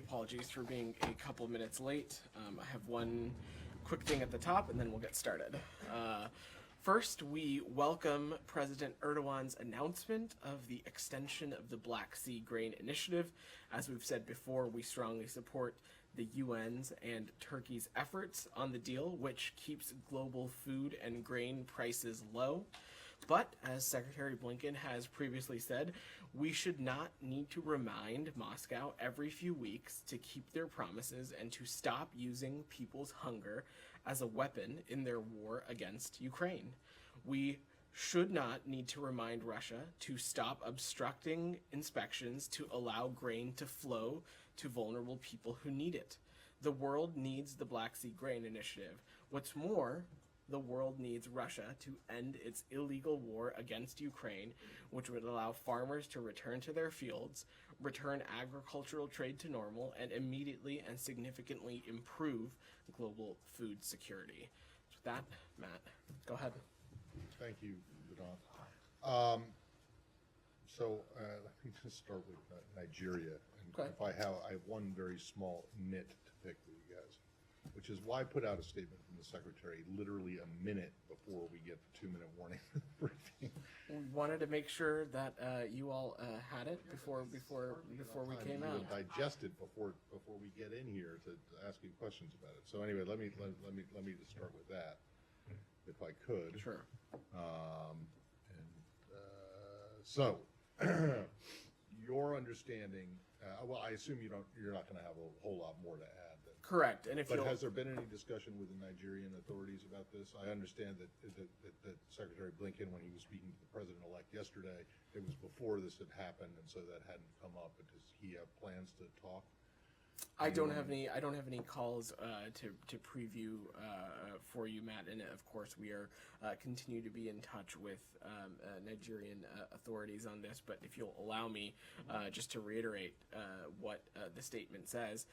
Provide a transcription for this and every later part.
apologies for being a couple minutes late. I have one quick thing at the top, and then we'll get started. First, we welcome President Erdogan's announcement of the extension of the Black Sea Grain Initiative. As we've said before, we strongly support the UN's and Turkey's efforts on the deal, which keeps global food and grain prices low. But, as Secretary Blinken has previously said, we should not need to remind Moscow every few weeks to keep their promises and to stop using people's hunger as a weapon in their war against Ukraine. We should not need to remind Russia to stop obstructing inspections to allow grain to flow to vulnerable people who need it. The world needs the Black Sea Grain Initiative. What's more, the world needs Russia to end its illegal war against Ukraine, which would allow farmers to return to their fields, return agricultural trade to normal, and immediately and significantly improve global food security. So with that, Matt, go ahead. Thank you, Vedant. Let me just start with Nigeria. And Okay. I have one very small nit to pick with you guys, which is why put out a statement from the Secretary literally a minute before we get the 2-minute warning briefing. We wanted to make sure that you all had it before we came out. Digest it before we get in here to ask you questions about it. So anyway, let me just start with that, if I could. Sure. So your understanding. Well, I assume you're not going to have a whole lot more to add. Correct. And But has there been any discussion with the Nigerian authorities about this? I understand that Secretary Blinken, when he was speaking to the president-elect yesterday, it was before this had happened, and so that hadn't come up. But does he have plans to talk? I don't have any calls to preview for you, Matt. And of course, we are continue to be in touch with Nigerian authorities on this. But if you'll allow me, just to reiterate what the statement says,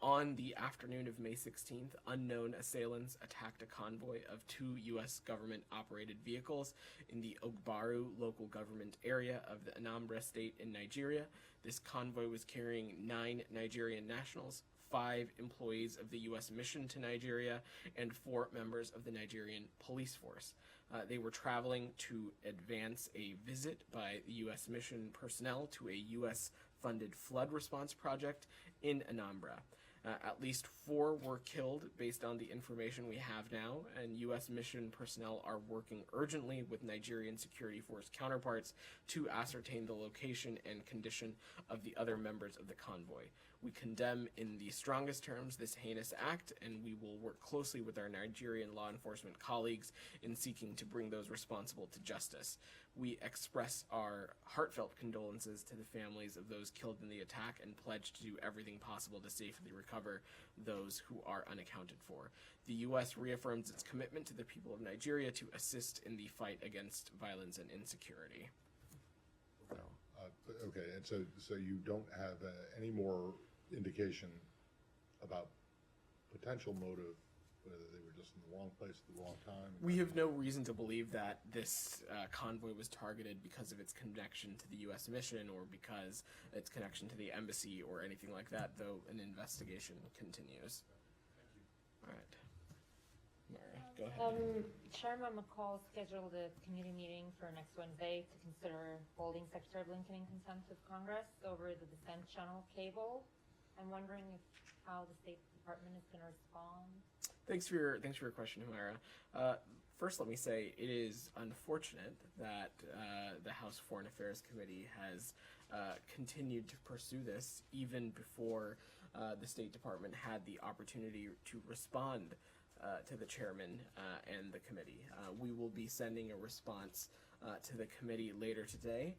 on the afternoon of May 16th, unknown assailants attacked a convoy of 2 U.S. government-operated vehicles in the Ogbaru local government area of the Anambra state in Nigeria. This convoy was carrying 9 Nigerian nationals, 5 employees of the U.S. mission to Nigeria, and 4 members of the Nigerian police force. They were traveling to advance a visit by the U.S. mission personnel to a U.S.-funded flood response project in Anambra. At least 4 were killed based on the information we have now, and U.S. mission personnel are working urgently with Nigerian security force counterparts to ascertain the location and condition of the other members of the convoy. We condemn in the strongest terms this heinous act, and we will work closely with our Nigerian law enforcement colleagues in seeking to bring those responsible to justice. We express our heartfelt condolences to the families of those killed in the attack and pledge to do everything possible to safely recover those who are unaccounted for. The U.S. reaffirms its commitment to the people of Nigeria to assist in the fight against violence and insecurity. So. Okay, and so you don't have any more indication about potential motive, whether they were just in the wrong place at the wrong time? We have no reason to believe that this convoy was targeted because of its connection to the U.S. mission or because its connection to the embassy or anything like that, though an investigation continues. All right. Mara, go ahead. Chairman McCall scheduled a committee meeting for next Wednesday to consider holding Secretary Blinken in contempt of Congress over the Dissent Channel cable. I'm wondering how the State Department is going to respond. Thanks for your question, Humaira. First, let me say it is unfortunate that the House Foreign Affairs Committee has continued to pursue this even before the State Department had the opportunity to respond to the chairman and the committee. We will be sending a response to the committee later today.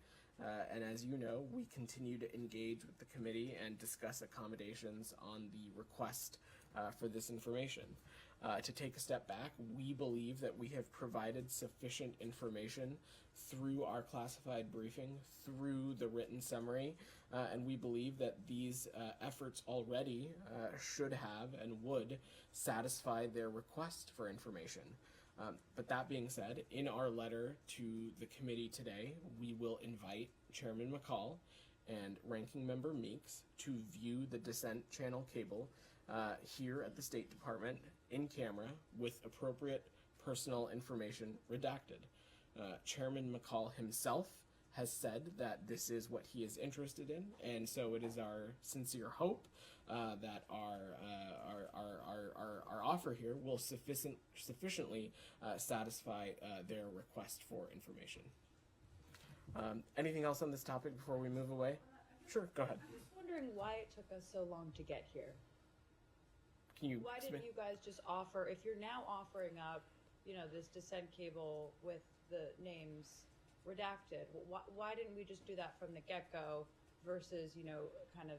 And as you know, we continue to engage with the committee and discuss accommodations on the request for this information. To take a step back, we believe that we have provided sufficient information through our classified briefing, through the written summary, and we believe that these efforts already should have and would satisfy their request for information. But that being said, in our letter to the committee today, we will invite Chairman McCall and Ranking Member Meeks to view the Dissent Channel cable here at the State Department in camera with appropriate personal information redacted. Chairman McCall himself has said that this is what he is interested in, and so it is our sincere hope that our offer here will sufficiently satisfy their request for information. Anything else on this topic before we move away? Sure, go ahead. I'm just wondering why it took us so long to get here. Can you? Why didn't you guys just offer, if you're now offering up, this Dissent cable with the names redacted, why didn't we just do that from the get-go versus, kind of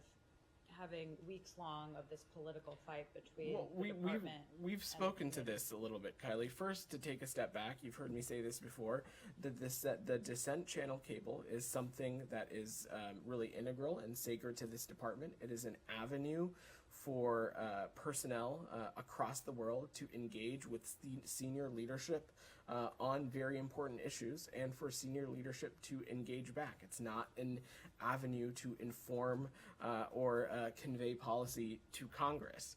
having weeks long of this political fight between the department? We've spoken to this a little bit, Kylie. First, to take a step back, you've heard me say this before, the Dissent Channel cable is something that is really integral and sacred to this department. It is an avenue for personnel across the world to engage with senior leadership on very important issues, and for senior leadership to engage back. It's not an avenue to inform or convey policy to Congress.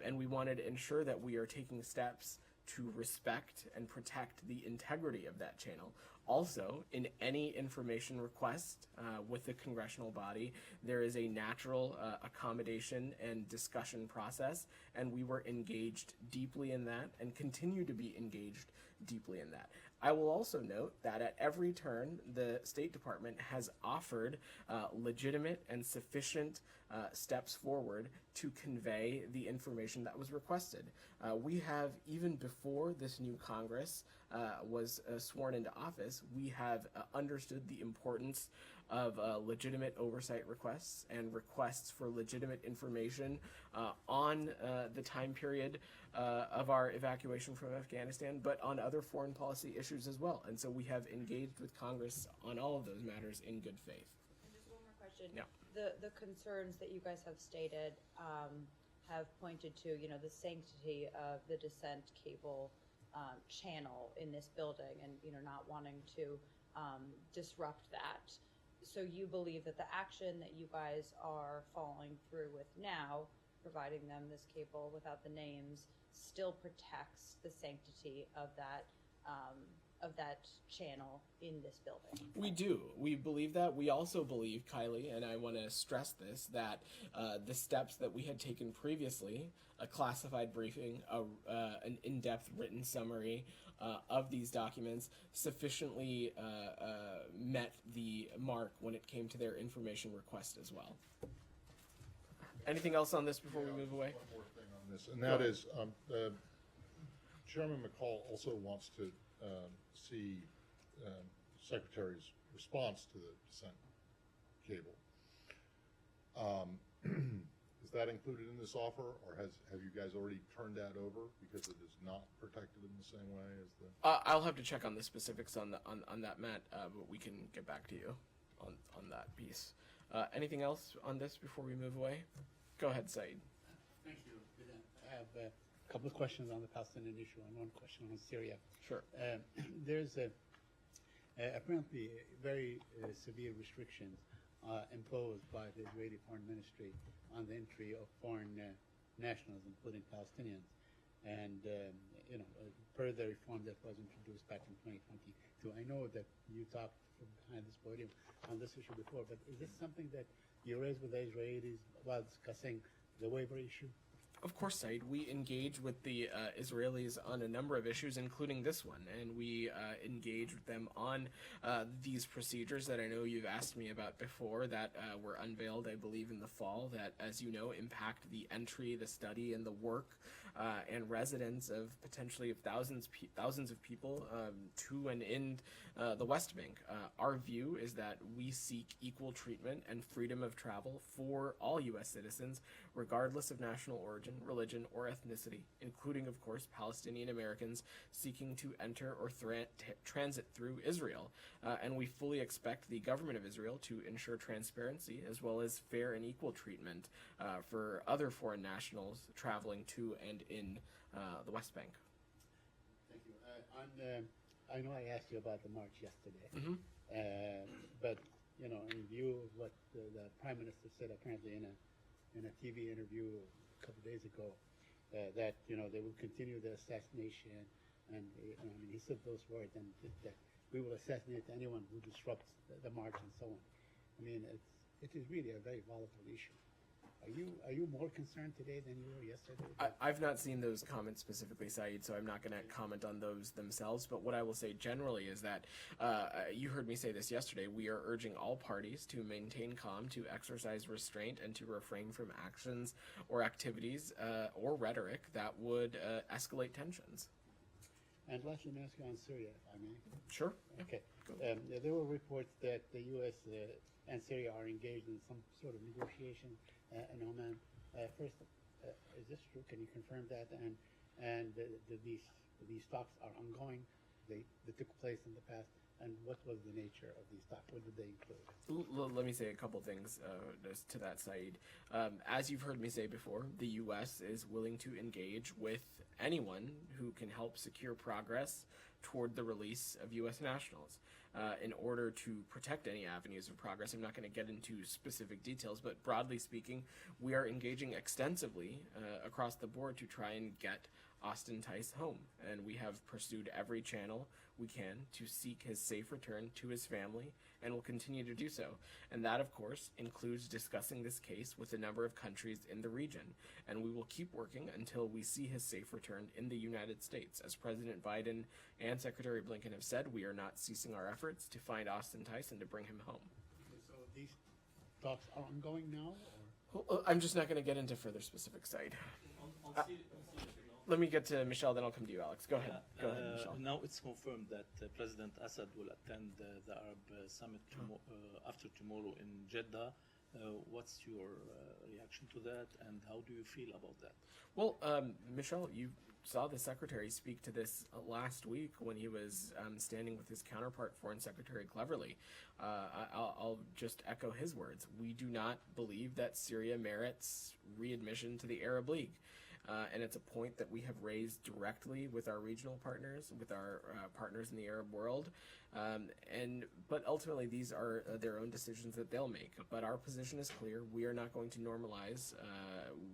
And we wanted to ensure that we are taking steps to respect and protect the integrity of that channel. Also, in any information request with the congressional body, there is a natural accommodation and discussion process, and we were engaged deeply in that and continue to be engaged deeply in that. I will also note that at every turn, the State Department has offered legitimate and sufficient steps forward to convey the information that was requested. We have, even before this new Congress was sworn into office, we have understood the importance of legitimate oversight requests and requests for legitimate information on the time period of our evacuation from Afghanistan, but on other foreign policy issues as well. And so we have engaged with Congress on all of those matters in good faith. And just one more question. Yeah. The concerns that you guys have stated have pointed to, the sanctity of the Dissent cable channel in this building, and not wanting to disrupt that. So you believe that the action that you guys are following through with now, providing them this cable without the names, still protects the sanctity of that channel in this building? We do. We believe that. We also believe, Kylie, and I want to stress this, that the steps that we had taken previously, a classified briefing, an in-depth written summary of these documents, sufficiently met the mark when it came to their information request as well. Anything else on this before we move away? One more thing on this, and that is Chairman McCall also wants to see Secretary's response to the Dissent cable. Is that included in this offer, or have you guys already turned that over because it is not protected in the same way as the? I'll have to check on the specifics on that, Matt, but we can get back to you on that piece. Anything else on this before we move away? Go ahead, Saeed. Thank you. I have a couple of questions on the Palestinian issue and one question on Syria. Sure. There's apparently very severe restrictions imposed by the Israeli Foreign Ministry on the entry of foreign nationals, including Palestinians. And, per the reform that was introduced back in 2022. I know that you talked from behind this podium on this issue before, but is this something that you raised with the Israelis while discussing the waiver issue? Of course, Saeed. We engage with the Israelis on a number of issues, including this one, and we engage with them on these procedures that I know you've asked me about before that were unveiled, I believe, in the fall, that, as you know, impact the entry, the study, and the work and residence of potentially thousands of people to and in the West Bank. Our view is that we seek equal treatment and freedom of travel for all U.S. citizens, regardless of national origin, religion, or ethnicity, including, of course, Palestinian Americans seeking to enter or transit through Israel. And we fully expect the government of Israel to ensure transparency as well as fair and equal treatment for other foreign nationals traveling to and in the West Bank. Thank you. I know I asked you about the march yesterday, Mm-hmm. but in view of what the Prime Minister said apparently in a TV interview a couple of days ago, that they will continue the assassination, and he said those words, and that we will assassinate anyone who disrupts the march and so on. It is really a very volatile issue. Are you more concerned today than you were yesterday? I've not seen those comments specifically, Saeed, so I'm not going to comment on those themselves. But what I will say generally is that you heard me say this yesterday. We are urging all parties to maintain calm, to exercise restraint, and to refrain from actions or activities or rhetoric that would escalate tensions. And lastly, let me ask you on Syria, if I may. Sure. Okay. There were reports that the U.S. And Syria are engaged in some sort of negotiation in Oman. First, is this true? Can you confirm that? And these talks are ongoing. They took place in the past. And what was the nature of these talks? What did they include? Let me say a couple things to that, Saeed. As you've heard me say before, the U.S. is willing to engage with anyone who can help secure progress toward the release of U.S. nationals. In order to protect any avenues of progress, I'm not going to get into specific details, but broadly speaking, we are engaging extensively across the board to try and get Austin Tice home, and we have pursued every channel we can to seek his safe return to his family, and will continue to do so. And that, of course, includes discussing this case with a number of countries in the region, and we will keep working until we see his safe return in the United States. As President Biden and Secretary Blinken have said, we are not ceasing our efforts to find Austin Tice and to bring him home. So these talks are ongoing now? Or? Well, I'm just not going to get into further specifics, Said. Let me get to Michelle, then I'll come to you, Alex. Go ahead. Go ahead, Michelle. Now it's confirmed that President Assad will attend the Arab Summit after tomorrow in Jeddah. What's your reaction to that, and how do you feel about that? Well, Michelle, you saw the Secretary speak to this last week when he was standing with his counterpart, Foreign Secretary Cleverly. I'll just echo his words. We do not believe that Syria merits readmission to the Arab League. And it's a point that we have raised directly with our regional partners, with our partners in the Arab world. But ultimately, these are their own decisions that they'll make. But our position is clear. We are not going to normalize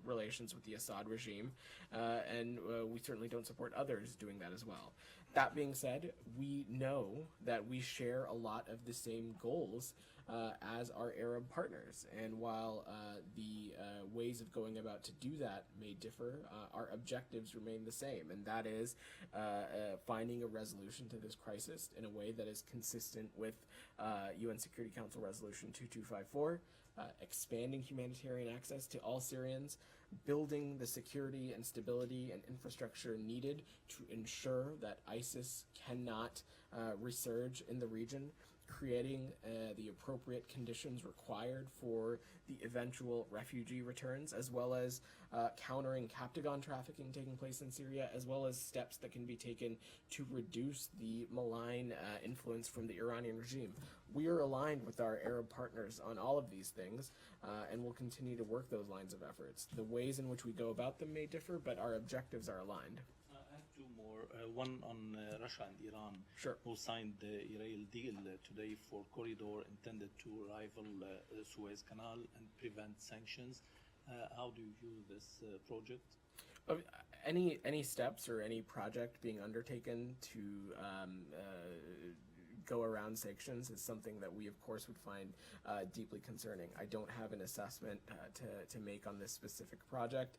relations with the Assad regime, and we certainly don't support others doing that as well. That being said, we know that we share a lot of the same goals as our Arab partners. And while the ways of going about to do that may differ, our objectives remain the same, and that is finding a resolution to this crisis in a way that is consistent with UN Security Council Resolution 2254, expanding humanitarian access to all Syrians, building the security and stability and infrastructure needed to ensure that ISIS cannot resurge in the region, creating the appropriate conditions required for the eventual refugee returns, as well as countering Captagon trafficking taking place in Syria, as well as steps that can be taken to reduce the malign influence from the Iranian regime. We are aligned with our Arab partners on all of these things, and will continue to work those lines of efforts. The ways in which we go about them may differ, but our objectives are aligned. I have two more. One on Russia and Iran, Sure. who signed the Israel deal today for corridor intended to rival Suez Canal and prevent sanctions. How do you view this project? Any steps or any project being undertaken to go around sanctions is something that we, of course, would find deeply concerning. I don't have an assessment to make on this specific project,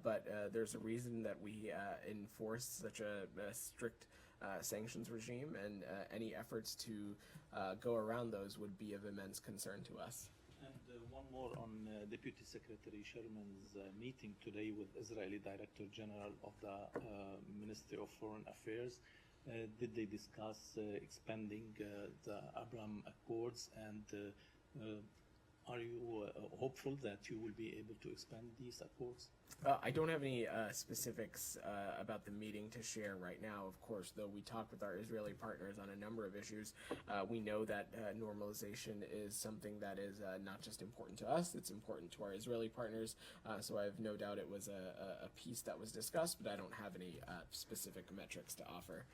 but there's a reason that we enforce such a strict sanctions regime, and any efforts to go around those would be of immense concern to us. And one more on Deputy Secretary Sherman's meeting today with Israeli Director General of the Ministry of Foreign Affairs. Did they discuss expanding the Abraham Accords, and Are you hopeful that you will be able to expand these accords? I don't have any specifics about the meeting to share right now, of course, though we talk with our Israeli partners on a number of issues. We know that normalization is something that is not just important to us, it's important to our Israeli partners, so I have no doubt it was a piece that was discussed, but I don't have any specific metrics to offer.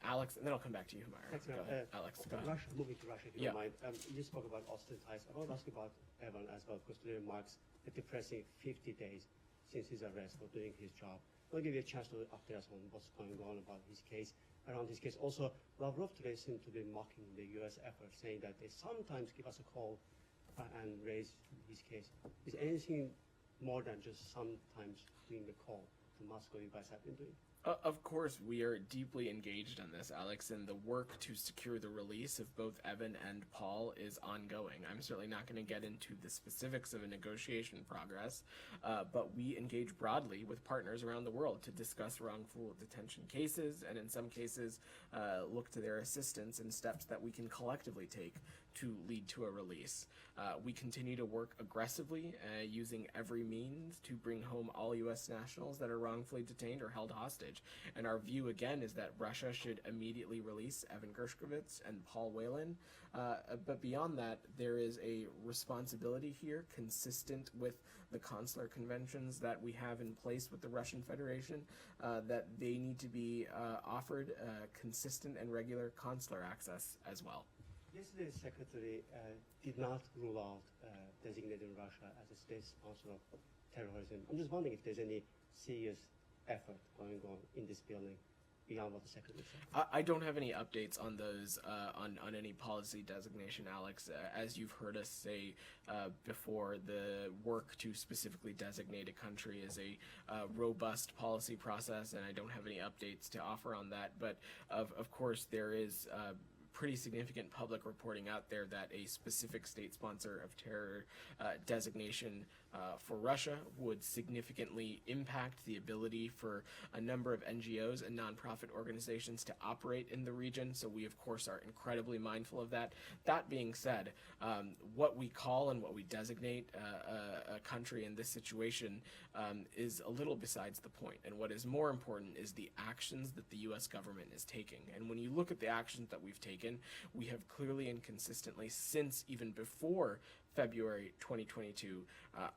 Alex, and then I'll come back to you, Humayra. Thanks, Go ahead. Alex, go ahead. Russia, moving to Russia, if you Yeah. don't mind. You spoke about Austin Tice. I want to ask you about Evan as well, because today marks a depressing 50 days since his arrest for doing his job. I'll give you a chance to update us on what's going on about his case, around his case. Also, Lavrov today seemed to be mocking the U.S. effort, saying that they sometimes give us a call and raise his case. Is anything more than just sometimes doing the call to Moscow you guys have been doing? Of course, we are deeply engaged on this, Alex, and the work to secure the release of both Evan and Paul is ongoing. I'm certainly not going to get into the specifics of a negotiation progress, but we engage broadly with partners around the world to discuss wrongful detention cases, and in some cases, look to their assistance in steps that we can collectively take to lead to a release. We continue to work aggressively using every means to bring home all U.S. nationals that are wrongfully detained or held hostage. And our view, again, is that Russia should immediately release Evan Gershkovich and Paul Whelan. But beyond that, there is a responsibility here consistent with the consular conventions that we have in place with the Russian Federation, that they need to be offered consistent and regular consular access as well. Yesterday, the Secretary did not rule out designating Russia as a state sponsor of terrorism. I'm just wondering if there's any serious effort going on in this building beyond what the Secretary said. I don't have any updates on those, on any policy designation, Alex. As you've heard us say before, the work to specifically designate a country is a robust policy process, and I don't have any updates to offer on that. But of course, there is pretty significant public reporting out there that a specific state sponsor of terror designation for Russia would significantly impact the ability for a number of NGOs and nonprofit organizations to operate in the region. So we, of course, are incredibly mindful of that. That being said, what we call and what we designate a country in this situation is a little besides the point. And what is more important is the actions that the U.S. government is taking. And when you look at the actions that we've taken, we have clearly and consistently, since even before February 2022,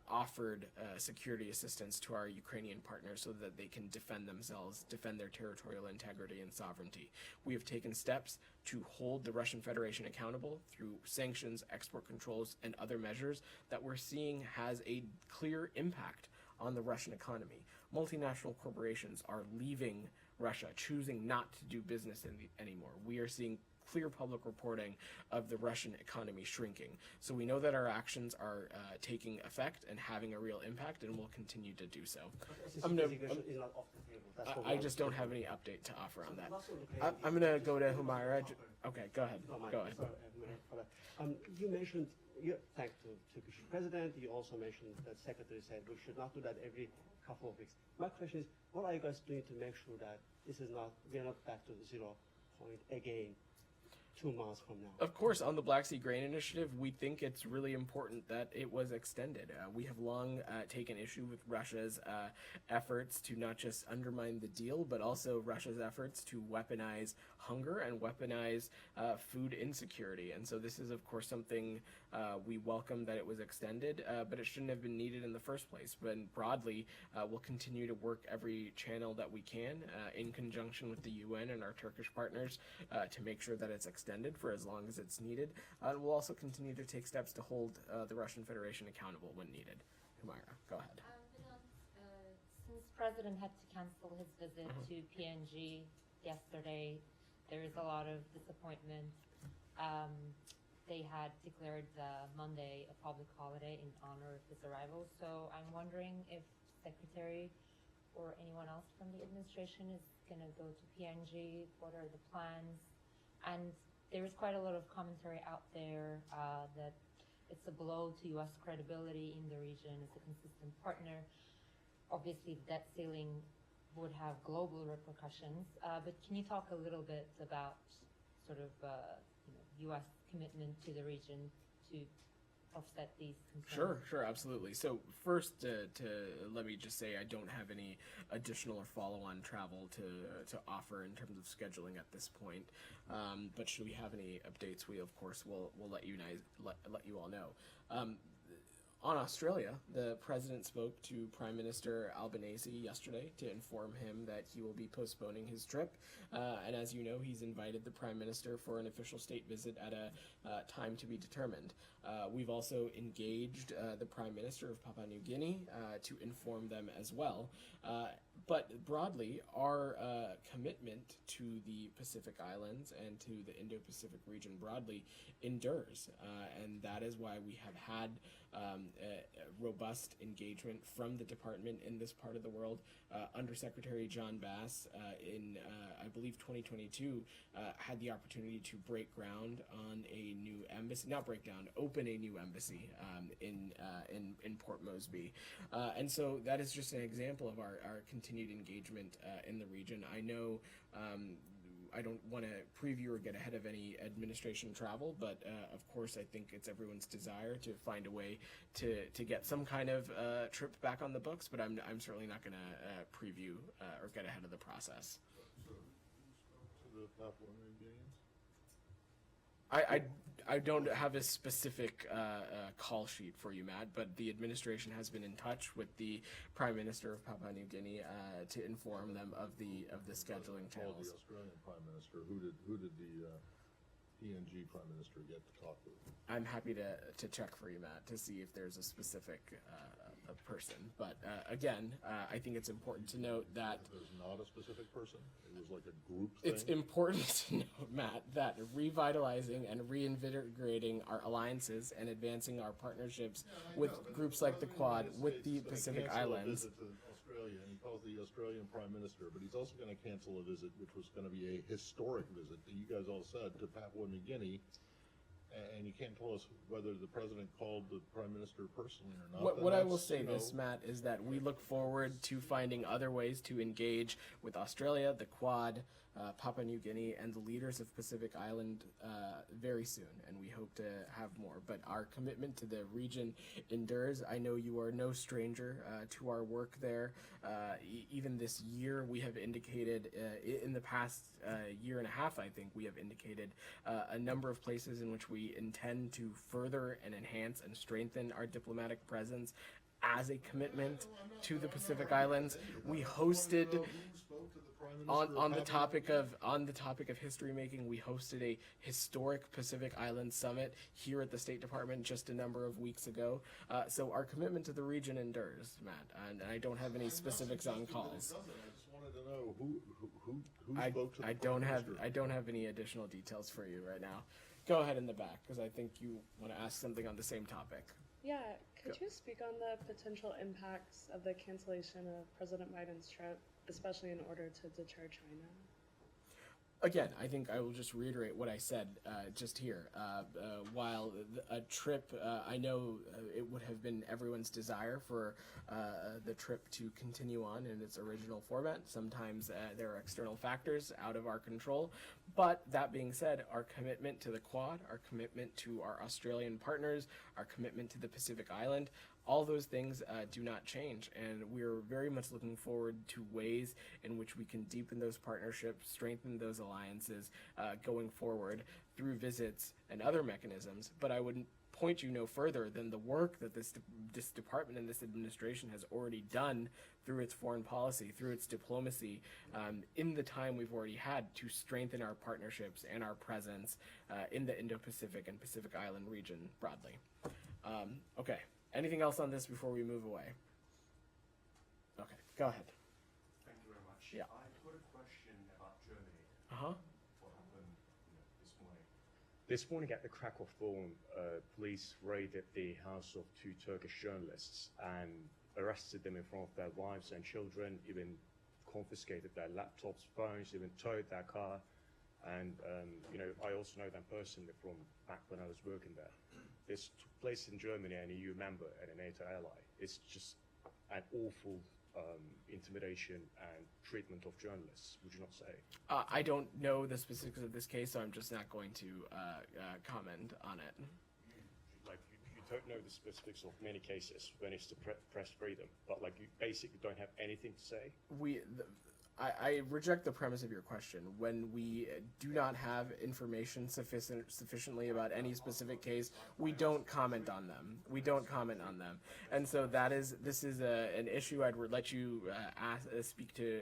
offered security assistance to our Ukrainian partners so that they can defend themselves, defend their territorial integrity and sovereignty. We have taken steps to hold the Russian Federation accountable through sanctions, export controls, and other measures that we're seeing has a clear impact on the Russian economy. Multinational corporations are leaving Russia, choosing not to do business anymore. We are seeing clear public reporting of the Russian economy shrinking. So we know that our actions are taking effect and having a real impact, and we'll continue to do so. Designation is not off the table. That's what I we just don't have any update to offer on that. Also, okay, I'm going to go to Humayra. Okay, go ahead. Oh, my Go ahead. sorry, you mentioned, you thanked the Turkish president. You also mentioned that Secretary said we should not do that every couple of weeks. My question is, what are you guys doing to make sure that this is not, we are not back to the 0 point again 2 months from now? Of course, on the Black Sea Grain Initiative, we think it's really important that it was extended. We have long taken issue with Russia's efforts to not just undermine the deal, but also Russia's efforts to weaponize hunger and weaponize food insecurity. And so this is, of course, something we welcome that it was extended, but it shouldn't have been needed in the first place. But broadly, we'll continue to work every channel that we can in conjunction with the UN and our Turkish partners to make sure that it's extended for as long as it's needed. And we'll also continue to take steps to hold the Russian Federation accountable when needed. Humayra, go ahead. Since President had to cancel his visit to PNG yesterday, there is a lot of disappointment. They had declared Monday a public holiday in honor of his arrival. So I'm wondering if Secretary or anyone else from the administration is going to go to PNG. What are the plans? And there is quite a lot of commentary out there that it's a blow to U.S. credibility in the region as a consistent partner. Obviously, the debt ceiling would have global repercussions. But can you talk a little bit about sort of U.S. commitment to the region to offset these concerns? Sure, absolutely. So first, to let me just say I don't have any additional or follow-on travel to offer in terms of scheduling at this point. But should we have any updates, we of course will let you let you all know. On Australia, the president spoke to Prime Minister Albanese yesterday to inform him that he will be postponing his trip. And as you know, he's invited the Prime Minister for an official state visit at a time to be determined. We've also engaged the Prime Minister of Papua New Guinea to inform them as well. But broadly, our commitment to the Pacific Islands and to the Indo-Pacific region broadly endures. And that is why we have had a robust engagement from the department in this part of the world. Undersecretary John Bass in, I believe, 2022 had the opportunity to break ground on a new embassy, not break down, open a new embassy in Port Moresby. And so that is just an example of our continued engagement in the region. I know I don't want to preview or get ahead of any administration travel, but of course I think it's everyone's desire to find a way to get some kind of trip back on the books, but I'm certainly not going to preview or get ahead of the process. So who spoke to the Papua New Guineans? I don't have a specific call sheet for you, Matt, but the administration has been in touch with the Prime Minister of Papua New Guinea to inform them of the scheduling Called channels. the Australian Prime Minister. Who did the PNG Prime Minister get to talk with? I'm happy to check for you, Matt, to see if there's a specific a person. But again, I think it's important to note that There's not a specific person? It was like a group thing? it's important to note, Matt, that revitalizing and reinvigorating our alliances and advancing our partnerships with groups like the Quad, with the Pacific Islands. Visit to Australia, and he calls the Australian Prime Minister, but he's also going to cancel a visit, which was going to be a historic visit that you guys all said to Papua New Guinea. And you can't tell us whether the president called the prime minister personally or not. What I will say this, Matt, is that we look forward to finding other ways to engage with Australia, the Quad, Papua New Guinea, and the leaders of Pacific Island very soon, and we hope to have more. But our commitment to the region endures. I know you are no stranger to our work there. Even this year, we have indicated, in the past year and a half, I think, we have indicated a number of places in which we intend to further and enhance and strengthen our diplomatic presence as a commitment to the Pacific Islands. We hosted on the topic of history making, we hosted a historic Pacific Island summit here at the State Department just a number of weeks ago. So our commitment to the region endures, Matt, and I don't have any specifics on calls. I just wanted to know who spoke to the I don't have any additional details for you right now. Go ahead in the back, because I think you want to ask something on the same topic. Yeah, could you speak on the potential impacts of the cancellation of President Biden's trip, especially in order to deter China? Again, I think I will just reiterate what I said just here. While a trip, I know it would have been everyone's desire for the trip to continue on in its original format. Sometimes there are external factors out of our control. But that being said, our commitment to the Quad, our commitment to our Australian partners, our commitment to the Pacific Island, all those things do not change, and we're very much looking forward to ways in which we can deepen those partnerships, strengthen those alliances going forward through visits and other mechanisms. But I would point you no further than the work that this department and this administration has already done through its foreign policy, through its diplomacy, in the time we've already had to strengthen our partnerships and our presence in the Indo-Pacific and Pacific Island region broadly. Okay. Anything else on this before we move away? Okay, go ahead. Thank you very much. Yeah. I've got a question about Germany. Uh-huh. What happened this morning? This morning at the Krakow Forum, police raided the house of 2 Turkish journalists and arrested them in front of their wives and children, even confiscated their laptops, phones, even towed their car. And, I also know them personally from back when I was working there. This took place in Germany, an EU member and a NATO ally. It's just an awful intimidation and treatment of journalists, would you not say? I don't know the specifics of this case, so I'm just not going to comment on it. You don't know the specifics of many cases when it's to press freedom, but like you basically don't have anything to say. I reject the premise of your question. When we do not have information sufficiently about any specific case, we don't comment on them. And so this is an issue. I'd let you speak to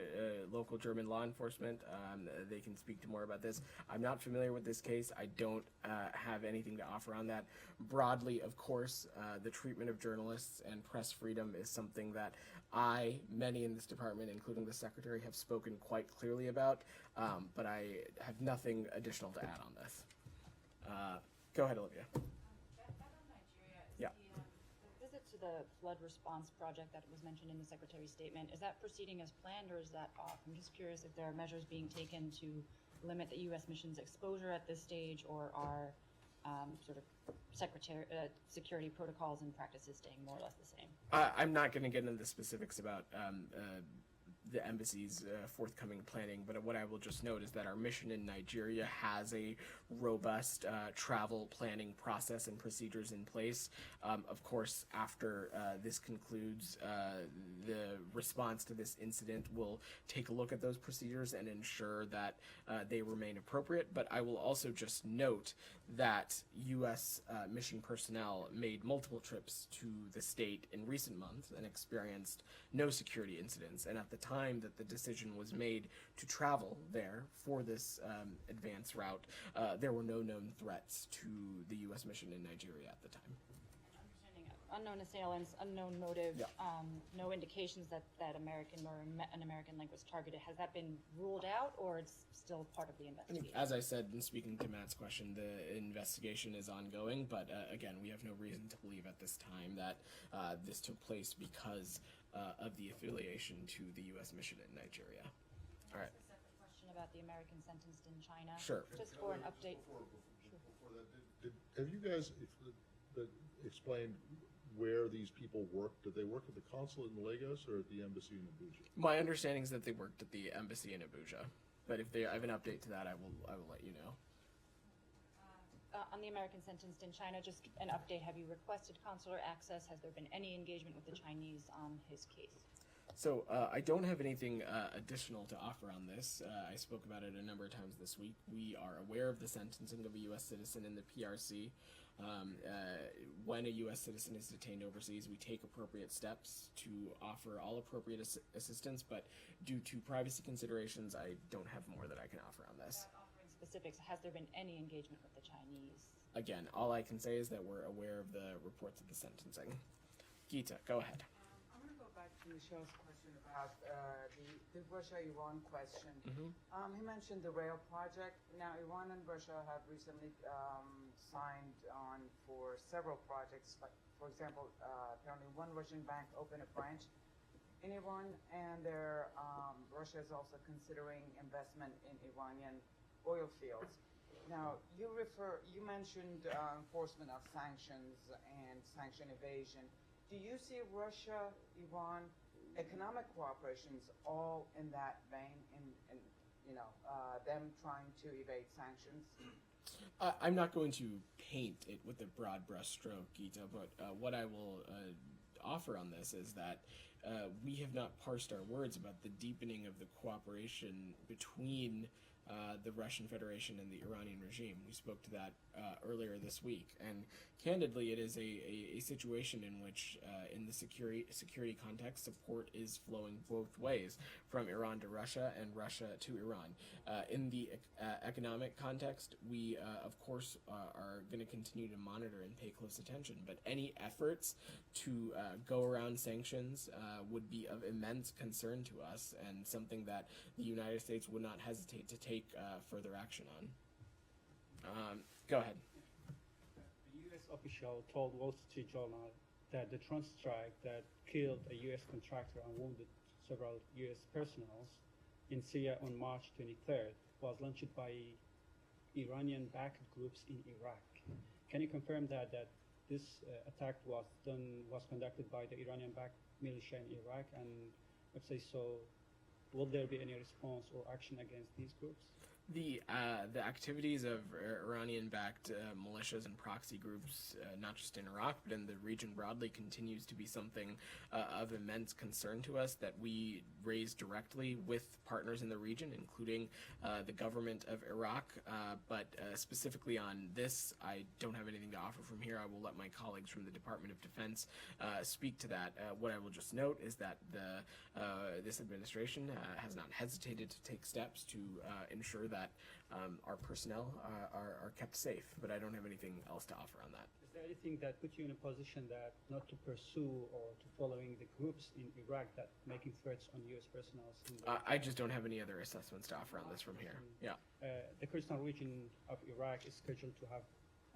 local German law enforcement. They can speak to more about this. I'm not familiar with this case. I don't have anything to offer on that. Broadly, of course, the treatment of journalists and press freedom is something that many in this department, including the secretary, have spoken quite clearly about, but I have nothing additional to add on this. Go ahead, Olivia. Back on Nigeria, Yeah. the visit to the flood response project that was mentioned in the secretary's statement, is that proceeding as planned or is that off? I'm just curious if there are measures being taken to limit the U.S. mission's exposure at this stage, or are sort of security protocols and practices staying more or less the same? I'm not going to get into the specifics about the embassy's forthcoming planning, but what I will just note is that our mission in Nigeria has a robust travel planning process and procedures in place. Of course, after this concludes, the response to this incident will take a look at those procedures and ensure that they remain appropriate. But I will also just note that U.S. mission personnel made multiple trips to the state in recent months and experienced no security incidents. And at the time that the decision was made to travel there for this advance route, there were no known threats to the U.S. mission in Nigeria at the time. Understanding unknown assailants, unknown motive, Yeah. No indications that an American leg was targeted. Has that been ruled out, or it's still part of the I investigation? think, as I said in speaking to Matt's question, the investigation is ongoing, but again, we have no reason to believe at this time that this took place because of the affiliation to the U.S. mission in Nigeria. All right. A separate question about the American sentenced in China. Sure. Just for an update. Before that, have you guys explained where these people worked? Did they work at the consulate in Lagos or at the embassy in Abuja? My understanding is that they worked at the embassy in Abuja, but if I have an update to that, I will let you know. On the American sentenced in China, just an update. Have you requested consular access? Has there been any engagement with the Chinese on his case? So I don't have anything additional to offer on this. I spoke about it a number of times this week. We are aware of the sentencing of a U.S. citizen in the PRC. When a U.S. citizen is detained overseas, we take appropriate steps to offer all appropriate assistance, but due to privacy considerations, I don't have more that I can offer on this. Without offering specifics, has there been any engagement with the Chinese? Again, all I can say is that we're aware of the reports of the sentencing. Gita, go ahead. I'm going to go back to Michelle's question about the Russia-Iran question. He mentioned the rail project. Now, Iran and Russia have recently signed on for several projects. Like, for example, apparently one Russian bank opened a branch in Iran, and Russia is also considering investment in Iranian oil fields. Now, you mentioned enforcement of sanctions and sanction evasion. Do you see Russia, Iran, economic cooperations all in that vein, in them trying to evade sanctions? I'm not going to paint it with a broad brushstroke, Gita, but what I will offer on this is that we have not parsed our words about the deepening of the cooperation between the Russian Federation and the Iranian regime. We spoke to that earlier this week, and candidly, it is a situation in which, in the security context, support is flowing both ways, from Iran to Russia and Russia to Iran. In the economic context, we, of course, are going to continue to monitor and pay close attention, but any efforts to go around sanctions would be of immense concern to us, and something that the United States would not hesitate to take further action on. Go ahead. The U.S. official told Wall Street Journal that the drone strike that killed a U.S. contractor and wounded several U.S. personnel in Syria on March 23rd was launched by Iranian-backed groups in Iraq. Can you confirm that this attack was conducted by the Iranian-backed militia in Iraq? And if say so, will there be any response or action against these groups? The activities of Iranian-backed militias and proxy groups, not just in Iraq but in the region broadly, continues to be something of immense concern to us that we raise directly with partners in the region, including the government of Iraq. But specifically on this, I don't have anything to offer from here. I will let my colleagues from the Department of Defense speak to that. What I will just note is that this administration has not hesitated to take steps to ensure that our personnel are kept safe, but I don't have anything else to offer on that. Is there anything that puts you in a position that not to pursue or to following the groups in Iraq that making threats on U.S. personnel? I just don't have any other assessments to offer on this from here. Yeah. The Kurdistan region of Iraq is scheduled to have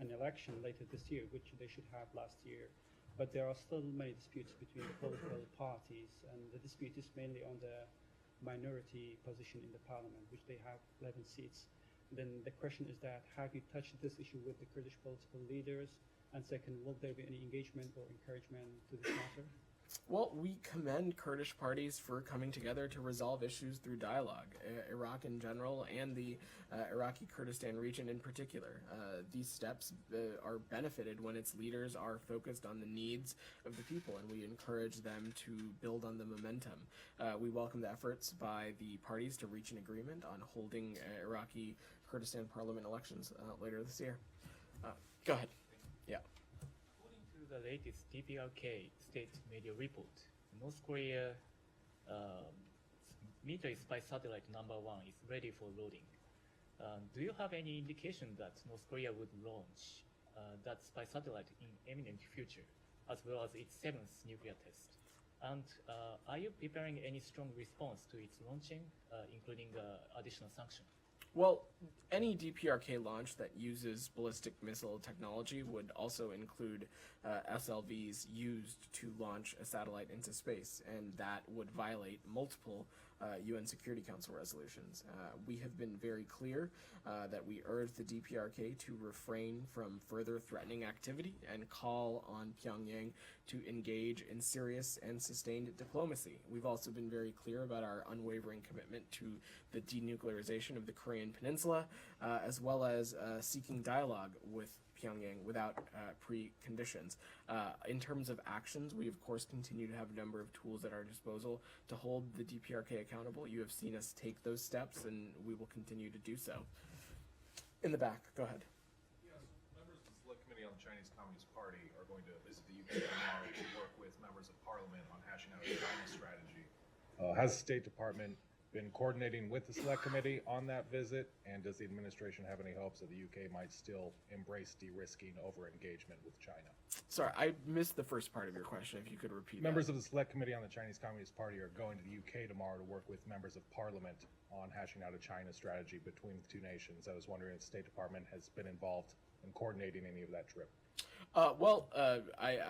an election later this year, which they should have last year. But there are still many disputes between the political parties, and the dispute is mainly on the minority position in the parliament, which they have 11 seats. Then the question is that, have you touched this issue with the Kurdish political leaders? And second, will there be any engagement or encouragement to this matter? Well, we commend Kurdish parties for coming together to resolve issues through dialogue, Iraq in general and the Iraqi Kurdistan region in particular. These steps are benefited when its leaders are focused on the needs of the people, and we encourage them to build on the momentum. We welcome the efforts by the parties to reach an agreement on holding Iraqi Kurdistan parliament elections later this year. Go ahead. Yeah. The latest DPRK state media report, North Korea military spy satellite #1 is ready for loading. Do you have any indication that North Korea would launch that spy satellite in imminent future, as well as its 7th nuclear test? And are you preparing any strong response to its launching, including additional sanctions? Well, any DPRK launch that uses ballistic missile technology would also include SLVs used to launch a satellite into space, and that would violate multiple UN Security Council resolutions. We have been very clear that we urge the DPRK to refrain from further threatening activity and call on Pyongyang to engage in serious and sustained diplomacy. We've also been very clear about our unwavering commitment to the denuclearization of the Korean Peninsula, as well as seeking dialogue with Pyongyang without preconditions. In terms of actions, we of course continue to have a number of tools at our disposal to hold the DPRK accountable. You have seen us take those steps, and we will continue to do so. In the back, go ahead. Yes, members of the Select Committee on the Chinese Communist Party are going to visit the UK tomorrow to work with members of Parliament on hashing out a China strategy. Has the State Department been coordinating with the Select Committee on that visit, and does the administration have any hopes that the UK might still embrace de-risking over engagement with China? Sorry, I missed the first part of your question, if you could repeat Members that. of the Select Committee on the Chinese Communist Party are going to the UK tomorrow to work with members of Parliament on hashing out a China strategy between the two nations. I was wondering if the State Department has been involved in coordinating any of that trip. I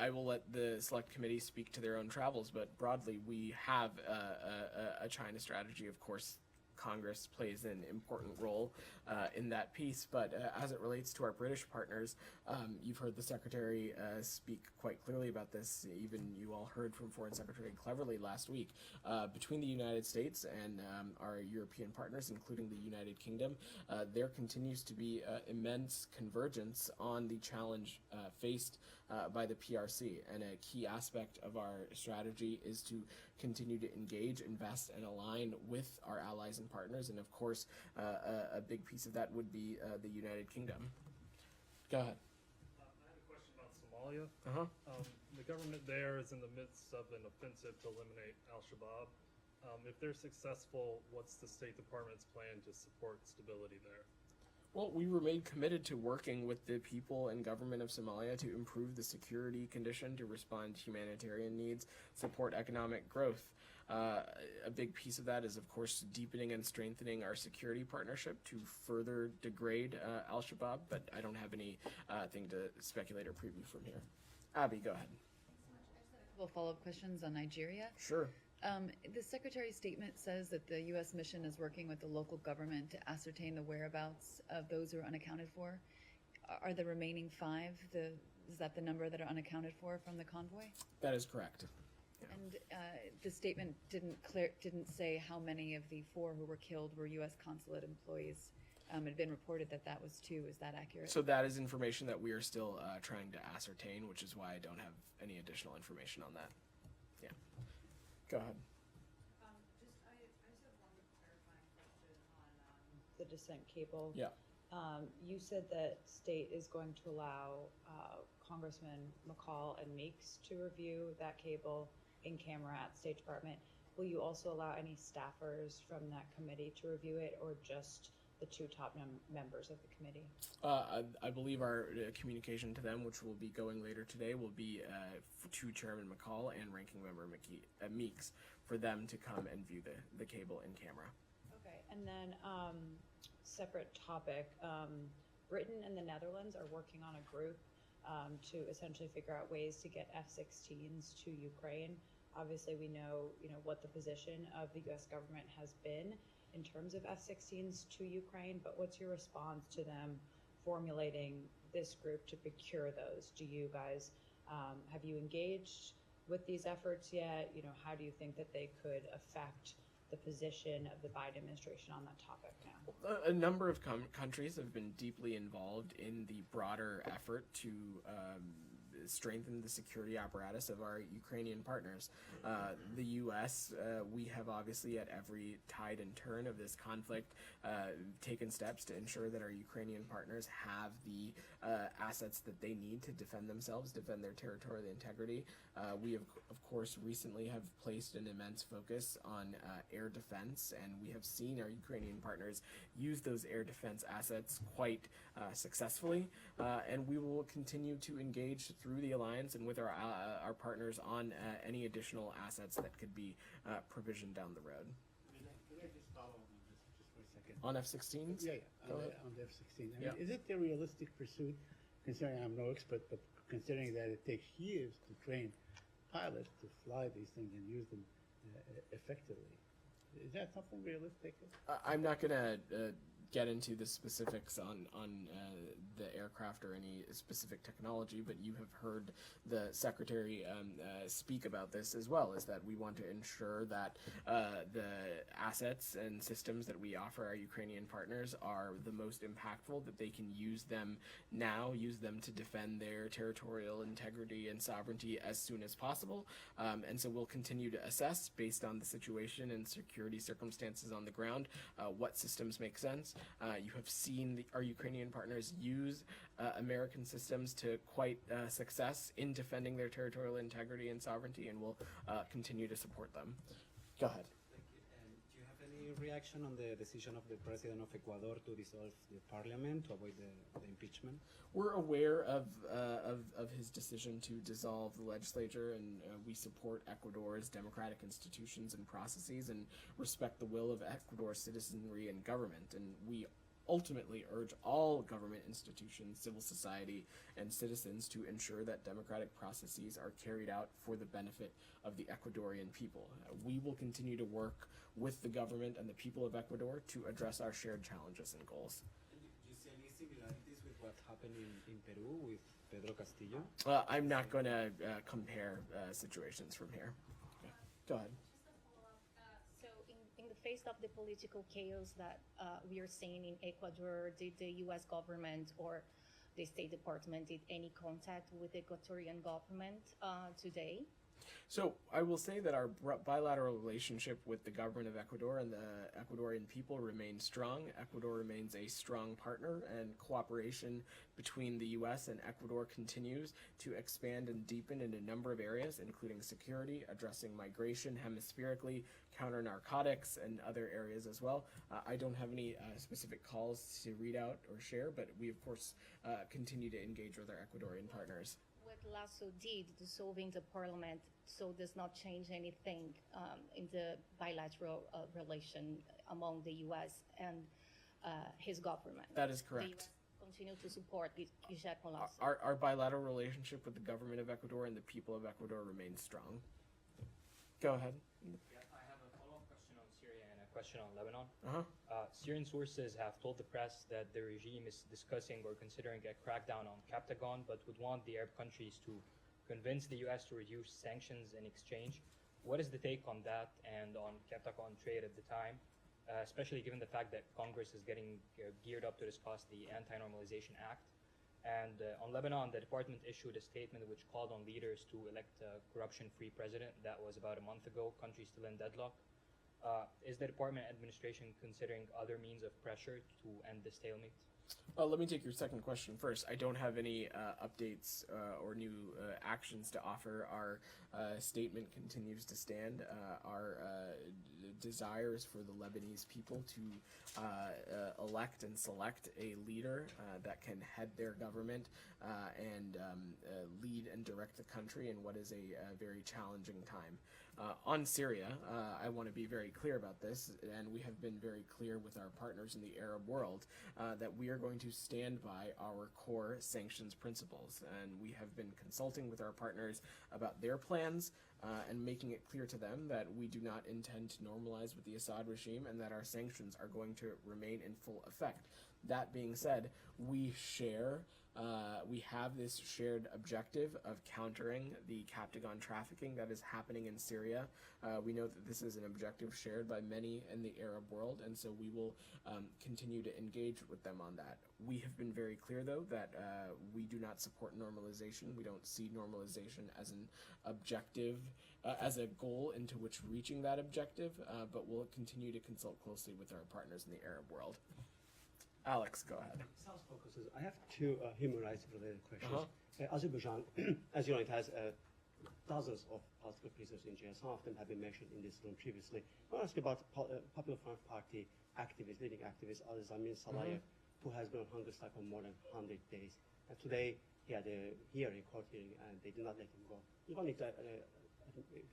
will let the Select Committee speak to their own travels, but broadly, we have a China strategy. Of course, Congress plays an important role in that piece, but as it relates to our British partners, you've heard the Secretary speak quite clearly about this. Even you all heard from Foreign Secretary Cleverly last week. Between the United States and our European partners, including the United Kingdom, there continues to be immense convergence on the challenge faced by the PRC, and a key aspect of our strategy is to continue to engage, invest, and align with our allies and partners, and of course, a big piece of that would be the United Kingdom. Go ahead. I had a question about Somalia. Uh-huh. The government there is in the midst of an offensive to eliminate al-Shabaab. If they're successful, what's the State Department's plan to support stability there? Well, we remain committed to working with the people and government of Somalia to improve the security condition, to respond to humanitarian needs, support economic growth. A big piece of that is, of course, deepening and strengthening our security partnership to further degrade al-Shabaab, but I don't have any thing to speculate or preview from here. Abby, go ahead. A couple of follow-up questions on Nigeria. Sure. The Secretary's statement says that the U.S. mission is working with the local government to ascertain the whereabouts of those who are unaccounted for. Are the remaining 5, is that the number that are unaccounted for from the convoy? That is correct. Yeah. And the statement didn't say how many of the 4 who were killed were U.S. consulate employees. it had been reported that that was 2. Is that accurate? So that is information that we are still trying to ascertain, which is why I don't have any additional information on that. Yeah. Go ahead. I just have one clarifying question on the Dissent cable. Yeah. You said that state is going to allow Congressman McCall and Meeks to review that cable in camera at the State Department. Will you also allow any staffers from that committee to review it, or just the 2 top members of the committee? I believe our communication to them, which will be going later today, will be to Chairman McCall and Ranking Member Meeks for them to come and view the cable in camera. Okay, and then separate topic, Britain and the Netherlands are working on a group to essentially figure out ways to get F-16s to Ukraine. Obviously, we know what the position of the U.S. government has been in terms of F-16s to Ukraine, but what's your response to them formulating this group to procure those? Do you guys, have you engaged with these efforts yet? How do you think that they could affect the position of the Biden administration on that topic now? A number of countries have been deeply involved in the broader effort to strengthen the security apparatus of our Ukrainian partners. The U.S., we have obviously at every tide and turn of this conflict taken steps to ensure that our Ukrainian partners have the assets that they need to defend themselves, defend their territorial integrity. We have, of course, recently have placed an immense focus on air defense, and we have seen our Ukrainian partners use those air defense assets quite successfully, and we will continue to engage through the alliance and with our partners on any additional assets that could be provisioned down the road. Can I just follow on this just for a second? On F-16s? Yeah, on the F-16. I mean, is it a realistic pursuit, considering I'm no expert, but considering that it takes years to train pilots to fly these things and use them effectively? Is that something realistic? I'm not going to get into the specifics on the aircraft or any specific technology, but you have heard the Secretary speak about this as well, is that we want to ensure that the assets and systems that we offer our Ukrainian partners are the most impactful, that they can use them now, use them to defend their territorial integrity and sovereignty as soon as possible. And so we'll continue to assess, based on the situation and security circumstances on the ground, what systems make sense. You have seen our Ukrainian partners use American systems to quite success in defending their territorial integrity and sovereignty, and we'll continue to support them. Go ahead. Thank you. Do you have any reaction on the decision of the President of Ecuador to dissolve the parliament to avoid the impeachment? We're aware of his decision to dissolve the legislature, and we support Ecuador's democratic institutions and processes and respect the will of Ecuador's citizenry and government. And we ultimately urge all government institutions, civil society, and citizens to ensure that democratic processes are carried out for the benefit of the Ecuadorian people. We will continue to work with the government and the people of Ecuador to address our shared challenges and goals. Do you see any similarities with what happened in Peru with Pedro Castillo? I'm not going to compare situations from here. Yeah. Go ahead. So in the face of the political chaos that we are seeing in Ecuador, did the U.S. government or the State Department did any contact with the Ecuadorian government today? So I will say that our bilateral relationship with the government of Ecuador and the Ecuadorian people remains strong. Ecuador remains a strong partner, and cooperation between the U.S. and Ecuador continues to expand and deepen in a number of areas, including security, addressing migration hemispherically, counter-narcotics, and other areas as well. I don't have any specific calls to read out or share, but we, of course, continue to engage with our Ecuadorian partners. What Lasso did, dissolving the parliament, so does not change anything in the bilateral relation among the U.S. and his government. That is correct. The U.S. continue to support Guillermo Lasso. Our bilateral relationship with the government of Ecuador and the people of Ecuador remains strong. Go ahead. Yeah, I have a follow-up question on Syria and a question on Lebanon. Uh-huh. Syrian sources have told the press that the regime is discussing or considering a crackdown on Captagon, but would want the Arab countries to convince the U.S. to reduce sanctions in exchange. What is the take on that and on Captagon trade at the time? especially given the fact that Congress is getting geared up to discuss the Anti-Normalization Act. And on Lebanon, the department issued a statement which called on leaders to elect a corruption-free president. That was about a month ago. Country still in deadlock. Is the department administration considering other means of pressure to end the stalemate? Let me take your second question first. I don't have any updates or new actions to offer. Our statement continues to stand. Our desires for the Lebanese people to elect and select a leader that can head their government and lead and direct the country in what is a very challenging time. On Syria, I want to be very clear about this, and we have been very clear with our partners in the Arab world that we are going to stand by our core sanctions principles. And we have been consulting with our partners about their plans and making it clear to them that we do not intend to normalize with the Assad regime and that our sanctions are going to remain in full effect. That being said, we have this shared objective of countering the Captagon trafficking that is happening in Syria. We know that this is an objective shared by many in the Arab world, and so we will continue to engage with them on that. We have been very clear, though, that we do not support normalization. We don't see normalization as an objective, as a goal into which reaching that objective, but we'll continue to consult closely with our partners in the Arab world. Alex, go ahead. South Caucasus. I have two human rights related questions. Azerbaijan, as you know, it has dozens of political prisoners in jail. Some of them have been mentioned in this room previously. I want to ask you about Popular Front Party activist, leading activist Azerbaijan Salayev, who has been on hunger strike for more than 100 days. And today he had a hearing, court hearing, and they did not let him go. You don't need to,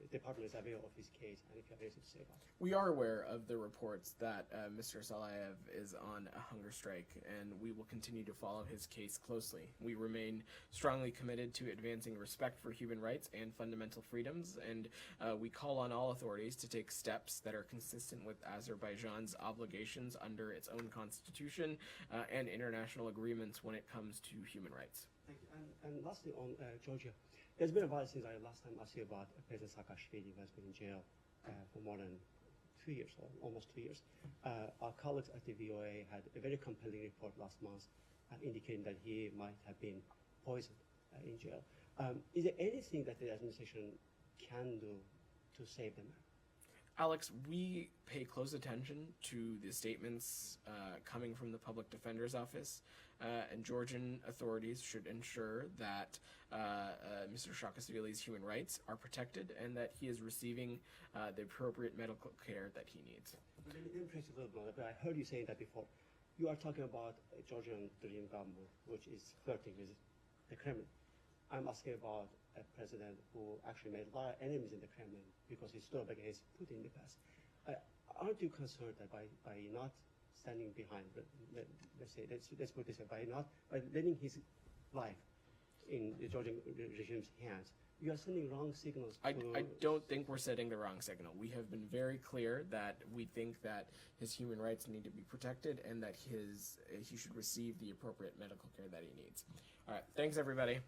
the department is aware of his case, and if you have anything to say about it. We are aware of the reports that Mr. Salayev is on a hunger strike, and we will continue to follow his case closely. We remain strongly committed to advancing respect for human rights and fundamental freedoms, and we call on all authorities to take steps that are consistent with Azerbaijan's obligations under its own constitution and international agreements when it comes to human rights. Thank you. And lastly, on Georgia. It's been a while since I last time asked you about President Saakashvili, who has been in jail for more than 2 years, or almost 2 years. Our colleagues at the VOA had a very compelling report last month indicating that he might have been poisoned in jail. Is there anything that the administration can do to save the man? Alex, we pay close attention to the statements coming from the Public Defender's Office, and Georgian authorities should ensure that Mr. Saakashvili's human rights are protected and that he is receiving the appropriate medical care that he needs. Let me press a little bit, but I heard you saying that before. You are talking about a Georgian dream government, which is flirting with the Kremlin. I'm asking about a president who actually made a lot of enemies in the Kremlin because he stood up against Putin in the past. Aren't you concerned that by not standing behind, let's put this way, by letting his life in the Georgian regime's hands, you are sending wrong signals to... I don't think we're setting the wrong signal. We have been very clear that we think that his human rights need to be protected and that he should receive the appropriate medical care that he needs. All right, thanks everybody.